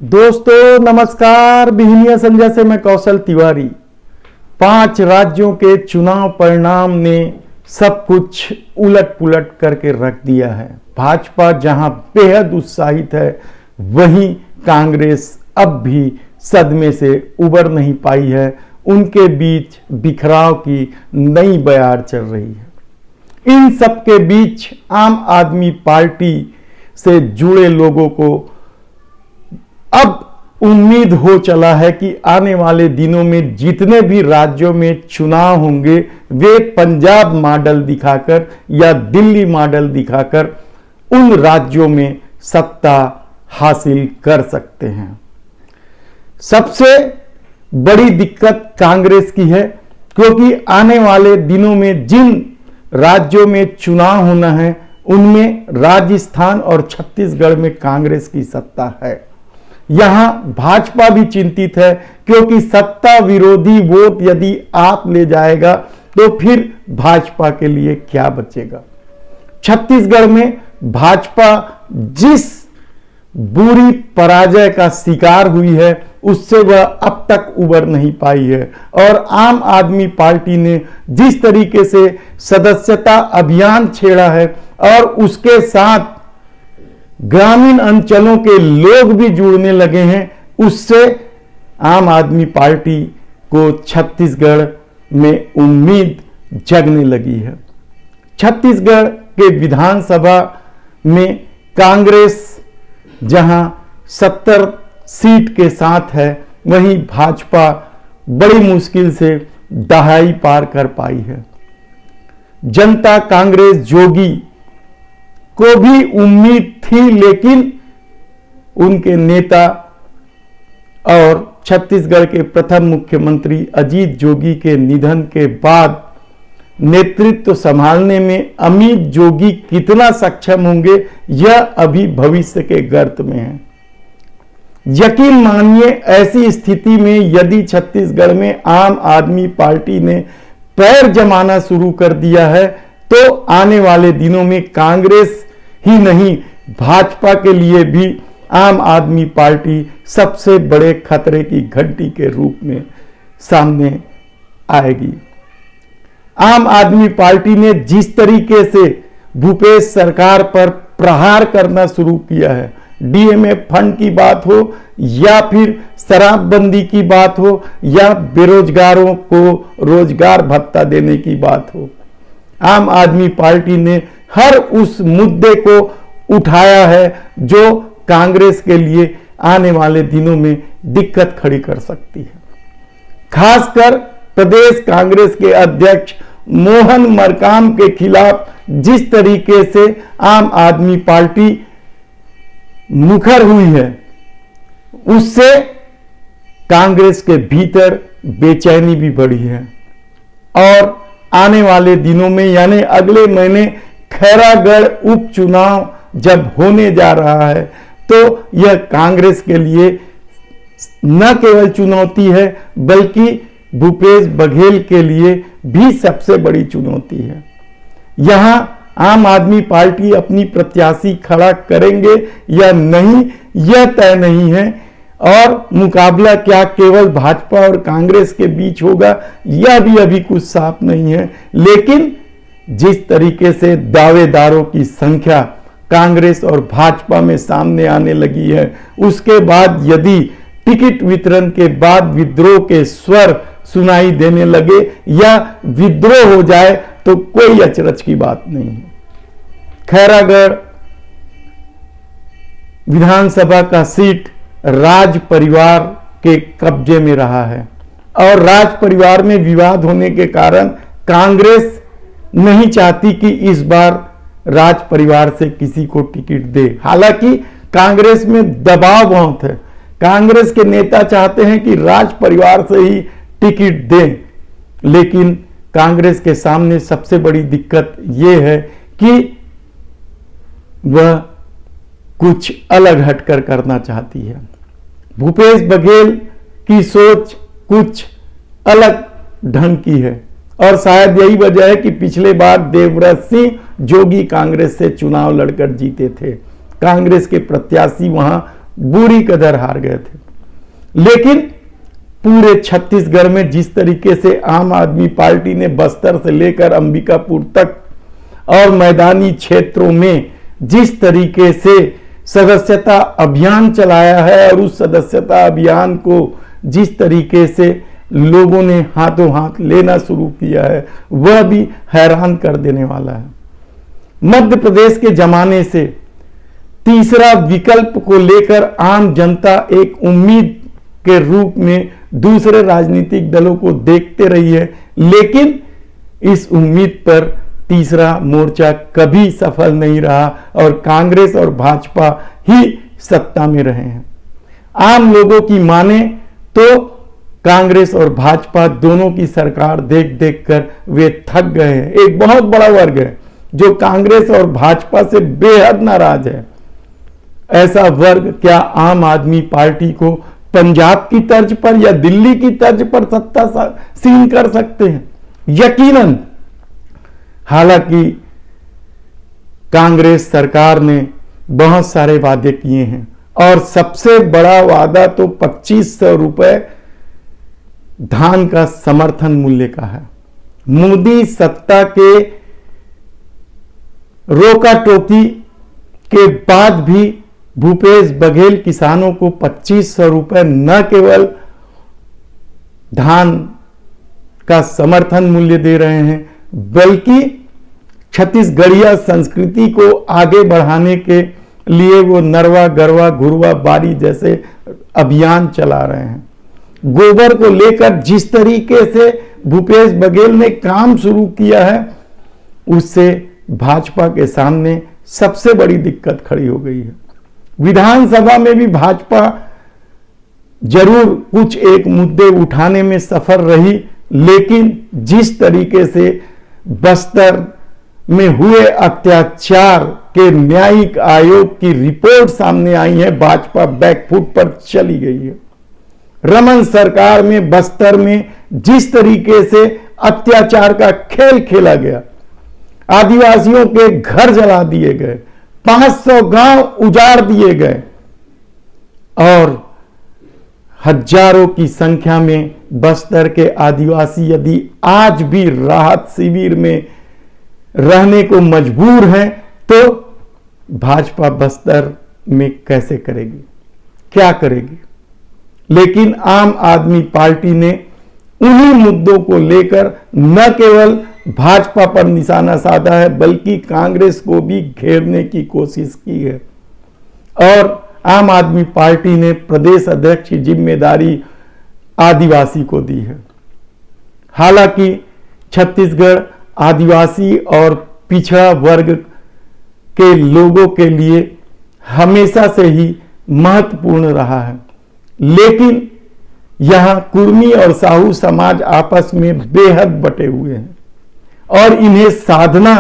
दोस्तों नमस्कार। बिहनिया संजय से मैं कौशल तिवारी। 5 राज्यों के चुनाव परिणाम ने सब कुछ उलट पुलट करके रख दिया है। भाजपा जहां बेहद उत्साहित है, वहीं कांग्रेस अब भी सदमे से उबर नहीं पाई है। उनके बीच बिखराव की नई बयार चल रही है। इन सब के बीच आम आदमी पार्टी से जुड़े लोगों को अब उम्मीद हो चला है कि आने वाले दिनों में जितने भी राज्यों में चुनाव होंगे वे पंजाब मॉडल दिखाकर या दिल्ली मॉडल दिखाकर उन राज्यों में सत्ता हासिल कर सकते हैं। सबसे बड़ी दिक्कत कांग्रेस की है, क्योंकि आने वाले दिनों में जिन राज्यों में चुनाव होना है उनमें राजस्थान और छत्तीसगढ़ में कांग्रेस की सत्ता है। यहां भाजपा भी चिंतित है, क्योंकि सत्ता विरोधी वोट यदि आप ले जाएगा तो फिर भाजपा के लिए क्या बचेगा। छत्तीसगढ़ में भाजपा जिस बुरी पराजय का शिकार हुई है उससे वह अब तक उबर नहीं पाई है, और आम आदमी पार्टी ने जिस तरीके से सदस्यता अभियान छेड़ा है और उसके साथ ग्रामीण अंचलों के लोग भी जुड़ने लगे हैं, उससे आम आदमी पार्टी को छत्तीसगढ़ में उम्मीद जगने लगी है। छत्तीसगढ़ के विधानसभा में कांग्रेस जहां 70 सीट के साथ है, वहीं भाजपा बड़ी मुश्किल से दहाई पार कर पाई है। जनता कांग्रेस जोगी को भी उम्मीद थी, लेकिन उनके नेता और छत्तीसगढ़ के प्रथम मुख्यमंत्री अजीत जोगी के निधन के बाद नेतृत्व संभालने में अमित जोगी कितना सक्षम होंगे, यह अभी भविष्य के गर्त में है। यकीन मानिए, ऐसी स्थिति में यदि छत्तीसगढ़ में आम आदमी पार्टी ने पैर जमाना शुरू कर दिया है तो आने वाले दिनों में कांग्रेस ही नहीं, भाजपा के लिए भी आम आदमी पार्टी सबसे बड़े खतरे की घंटी के रूप में सामने आएगी। आम आदमी पार्टी ने जिस तरीके से भूपेश सरकार पर प्रहार करना शुरू किया है, डीएमएफ फंड की बात हो या फिर शराबबंदी की बात हो या बेरोजगारों को रोजगार भत्ता देने की बात हो, आम आदमी पार्टी ने हर उस मुद्दे को उठाया है जो कांग्रेस के लिए आने वाले दिनों में दिक्कत खड़ी कर सकती है। खासकर प्रदेश कांग्रेस के अध्यक्ष मोहन मरकाम के खिलाफ जिस तरीके से आम आदमी पार्टी मुखर हुई है, उससे कांग्रेस के भीतर बेचैनी भी बढ़ी है। और आने वाले दिनों में यानी अगले महीने खैरागढ़ उपचुनाव जब होने जा रहा है तो यह कांग्रेस के लिए न केवल चुनौती है बल्कि भूपेश बघेल के लिए भी सबसे बड़ी चुनौती है। यहां आम आदमी पार्टी अपनी प्रत्याशी खड़ा करेंगे या नहीं यह तय नहीं है, और मुकाबला क्या केवल भाजपा और कांग्रेस के बीच होगा यह भी अभी कुछ साफ नहीं है। लेकिन जिस तरीके से दावेदारों की संख्या कांग्रेस और भाजपा में सामने आने लगी है, उसके बाद यदि टिकट वितरण के बाद विद्रोह के स्वर सुनाई देने लगे या विद्रोह हो जाए तो कोई अचरज की बात नहीं है। खैरागढ़ विधानसभा का सीट राज परिवार के कब्जे में रहा है, और राज परिवार में विवाद होने के कारण कांग्रेस नहीं चाहती कि इस बार राज परिवार से किसी को टिकट दे। हालांकि कांग्रेस में दबाव बहुत है, कांग्रेस के नेता चाहते हैं कि राज परिवार से ही टिकट दें, लेकिन कांग्रेस के सामने सबसे बड़ी दिक्कत यह है कि वह कुछ अलग हटकर करना चाहती है। भूपेश बघेल की सोच कुछ अलग ढंग की है, और शायद यही वजह है कि पिछले बार देवव्रत सिंह जोगी कांग्रेस से चुनाव लड़कर जीते थे। कांग्रेस के प्रत्याशी वहां बुरी कदर हार गए थे। लेकिन पूरे छत्तीसगढ़ में जिस तरीके से आम आदमी पार्टी ने बस्तर से लेकर अंबिकापुर तक और मैदानी क्षेत्रों में जिस तरीके से सदस्यता अभियान चलाया है और उस सदस्यता अभियान को जिस तरीके से लोगों ने हाथों हाथ लेना शुरू किया है, वह भी हैरान कर देने वाला है। मध्य प्रदेश के जमाने से तीसरा विकल्प को लेकर आम जनता एक उम्मीद के रूप में दूसरे राजनीतिक दलों को देखते रही है, लेकिन इस उम्मीद पर तीसरा मोर्चा कभी सफल नहीं रहा और कांग्रेस और भाजपा ही सत्ता में रहे हैं। आम लोगों की माने तो कांग्रेस और भाजपा दोनों की सरकार देख देख कर वे थक गए हैं। एक बहुत बड़ा वर्ग है जो कांग्रेस और भाजपा से बेहद नाराज है। ऐसा वर्ग क्या आम आदमी पार्टी को पंजाब की तर्ज पर या दिल्ली की तर्ज पर सत्ता सीन कर सकते हैं? यकीनन। हालांकि कांग्रेस सरकार ने बहुत सारे वादे किए हैं और सबसे बड़ा वादा तो 2500 रुपए धान का समर्थन मूल्य का है। मोदी सत्ता के रोका टोकी के बाद भी भूपेश बघेल किसानों को 2500 रुपए न केवल धान का समर्थन मूल्य दे रहे हैं, बल्कि छत्तीसगढ़िया संस्कृति को आगे बढ़ाने के लिए वो नरवा गरवा घुरवा बारी जैसे अभियान चला रहे हैं। गोबर को लेकर जिस तरीके से भूपेश बघेल ने काम शुरू किया है, उससे भाजपा के सामने सबसे बड़ी दिक्कत खड़ी हो गई है। विधानसभा में भी भाजपा जरूर कुछ एक मुद्दे उठाने में सफल रही, लेकिन जिस तरीके से बस्तर में हुए अत्याचार के न्यायिक आयोग की रिपोर्ट सामने आई है, भाजपा बैकफुट पर चली गई है। रमन सरकार में बस्तर में जिस तरीके से अत्याचार का खेल खेला गया, आदिवासियों के घर जला दिए गए, 500 गांव उजाड़ दिए गए और हजारों की संख्या में बस्तर के आदिवासी यदि आज भी राहत शिविर में रहने को मजबूर हैं, तो भाजपा बस्तर में कैसे करेगी, क्या करेगी? लेकिन आम आदमी पार्टी ने उन्हीं मुद्दों को लेकर न केवल भाजपा पर निशाना साधा है, बल्कि कांग्रेस को भी घेरने की कोशिश की है और आम आदमी पार्टी ने प्रदेश अध्यक्ष की जिम्मेदारी आदिवासी को दी है। हालांकि छत्तीसगढ़ आदिवासी और पिछड़ा वर्ग के लोगों के लिए हमेशा से ही महत्वपूर्ण रहा है, लेकिन यहां कुर्मी और साहू समाज आपस में बेहद बटे हुए हैं और इन्हें साधना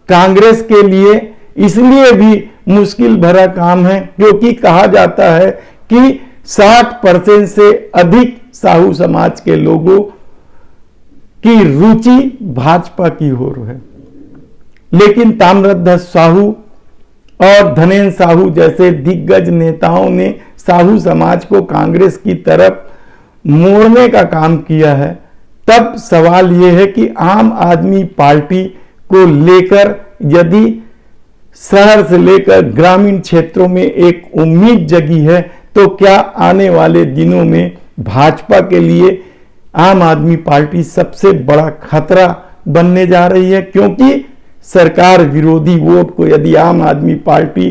कांग्रेस के लिए इसलिए भी मुश्किल भरा काम है क्योंकि कहा जाता है कि 60% से अधिक साहू समाज के लोगों की रुचि भाजपा की ओर है। लेकिन ताम्रध्वज साहू और धनेन्द्र साहू जैसे दिग्गज नेताओं ने साहू समाज को कांग्रेस की तरफ मोड़ने का काम किया है। तब सवाल यह है कि आम आदमी पार्टी को लेकर यदि शहर से लेकर ग्रामीण क्षेत्रों में एक उम्मीद जगी है, तो क्या आने वाले दिनों में भाजपा के लिए आम आदमी पार्टी सबसे बड़ा खतरा बनने जा रही है? क्योंकि सरकार विरोधी वोट को यदि आम आदमी पार्टी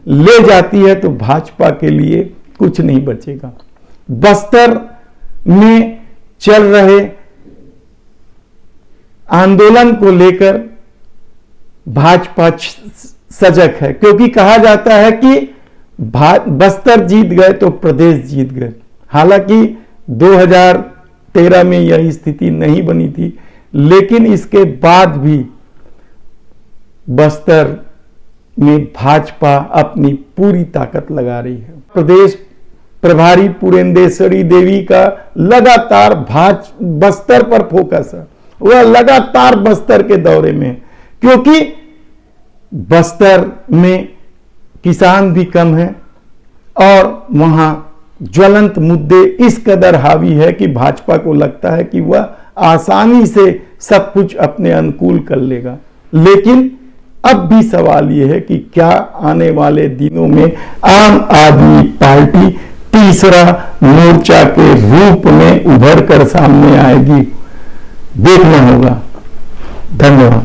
ले जाती है तो भाजपा के लिए कुछ नहीं बचेगा। बस्तर में चल रहे आंदोलन को लेकर भाजपा सजग है, क्योंकि कहा जाता है कि बस्तर जीत गए तो प्रदेश जीत गए। हालांकि 2013 में यह स्थिति नहीं बनी थी, लेकिन इसके बाद भी बस्तर में भाजपा अपनी पूरी ताकत लगा रही है। प्रदेश प्रभारी पुरेंदेश्वरी देवी का लगातार बस्तर पर फोकस है, वह लगातार बस्तर के दौरे में, क्योंकि बस्तर में किसान भी कम है और वहां ज्वलंत मुद्दे इस कदर हावी है कि भाजपा को लगता है कि वह आसानी से सब कुछ अपने अनुकूल कर लेगा। लेकिन अब भी सवाल यह है कि क्या आने वाले दिनों में आम आदमी पार्टी तीसरा मोर्चा के रूप में उभर कर सामने आएगी, देखना होगा। धन्यवाद।